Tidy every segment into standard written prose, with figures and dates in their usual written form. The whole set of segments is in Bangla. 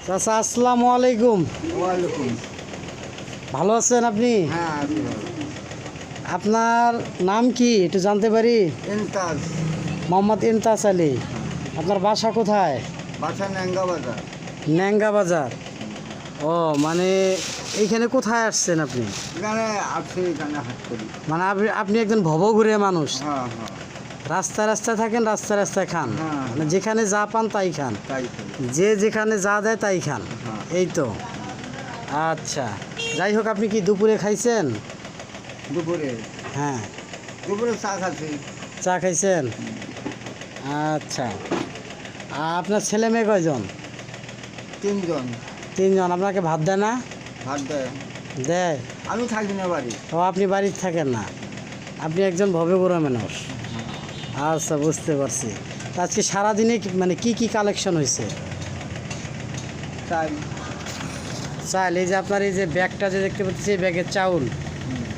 চাচা আসসালামু আলাইকুম। ওয়ালাইকুম। ভালো আছেন আপনি? হ্যাঁ, আমি ভালো। আপনার নাম কি একটু জানতে পারি? ইনতাজ। মোহাম্মদ ইমতাজ আলী। আপনার বাসা কোথায়? বাসা ন্যাঙ্গা বাজার। ন্যাঙ্গা বাজার। ও মানে এইখানে কোথায় আসছেন আপনি? এখানে আসছি, এখানে হাট করি। মানে আপনি একজন ভবঘুরে মানুষ। হ্যাঁ হ্যাঁ, রাস্তায় রাস্তায় থাকেন, রাস্তায় রাস্তায় খান। হ্যাঁ। মানে যেখানে যা পান তাই খান, তাই করি। যে যেখানে যা দেয় তাই খান। হ্যাঁ। এই তো। আচ্ছা, যাই হোক, আপনি কি দুপুরে খাইছেন? দুপুরে হ্যাঁ, দুপুরে চা খাচ্ছি। চা খাইছেন। আচ্ছা, আপনার ছেলে মেয়ে কয়জন? 3 জন। 3 জন। আপনাকে ভাত দেয় না? ভাত দেয়। দেয়। আমি থাকি না বাড়ি। ও, আপনি বাড়িতে থাকেন না, আপনি একজন ভবেগুড়া মানুষ। আচ্ছা, বুঝতে পারছি। তা আজকে সারাদিনে মানে কি কি কালেকশন হয়েছে? তাই চাল, এই যে আপনার এই যে ব্যাগটা যে দেখতে পাচ্ছি, এই ব্যাগের চাউল।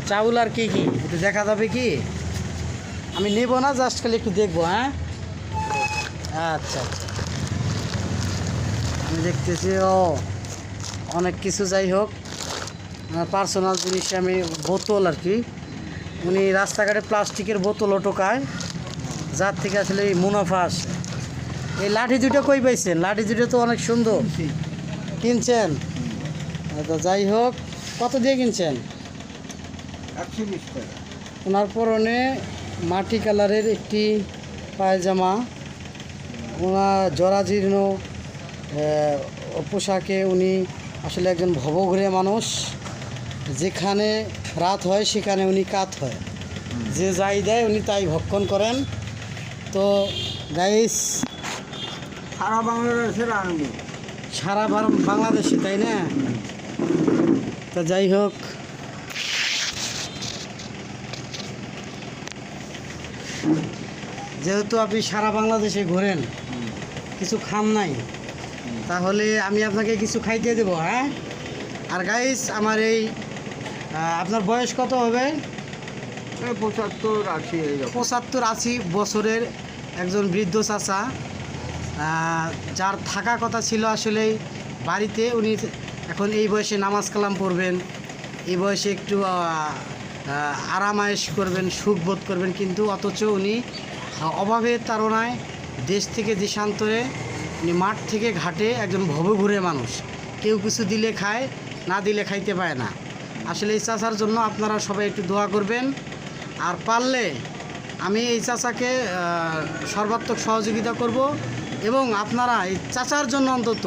চাউল আর কি কি একটু দেখা যাবে কি? আমি নেব না, জাস্ট খালি একটু দেখবো। হ্যাঁ, আচ্ছা আচ্ছা, আমি দেখতেছি। ও, অনেক কিছু। যাই হোক, আমার পার্সোনাল জিনিস। আমি বোতল আর কি, উনি রাস্তাঘাটে প্লাস্টিকের বোতলও টোকায়, যার থেকে আসলে এই মুনাফা আসে। এই লাঠি দুটো কই পাইছেন? লাঠি দুটো তো অনেক সুন্দর। কিনছেন? তো যাই হোক, কত দিয়ে কিনছেন? 120 টাকা। ওনার পরনে মাটি কালারের একটি পায়জামা, ওনার জরাজীর্ণ পোশাকে উনি আসলে একজন ভবঘুরে মানুষ। যেখানে রাত হয় সেখানে উনি কাত হয়, যে যাই দেয় উনি তাই ভক্ষণ করেন। তো গাইস, সারা বাংলাদেশের আনবি। সারা বাংলাদেশে, তাই না? তা যাই হোক, যেহেতু আপনি সারা বাংলাদেশে ঘোরেন, কিছু খান নাই, তাহলে আমি আপনাকে কিছু খাইতে দেবো। হ্যাঁ। আর গাইস, আমার এই আপনার বয়স কত হবে? 75-80 এইরকম। 75-80 বছরের একজন বৃদ্ধ চাচা, যার থাকা কথা ছিল আসলে বাড়িতে। উনি এখন এই বয়সে নামাজ কালাম পড়বেন, এই বয়সে একটু আরামায়েশ করবেন, সুখ বোধ করবেন, কিন্তু অথচ উনি অভাবের তাড়নায় দেশ থেকে দেশান্তরে, উনি মাঠ থেকে ঘাটে একজন ভবঘুরে মানুষ। কেউ কিছু দিলে খায়, না দিলে খাইতে পায় না। আসলে এই চাচার জন্য আপনারা সবাই একটু দোয়া করবেন। আর পারলে আমি এই চাচাকে সর্বাত্মক সহযোগিতা করব, এবং আপনারা এই চাচার জন্য অন্তত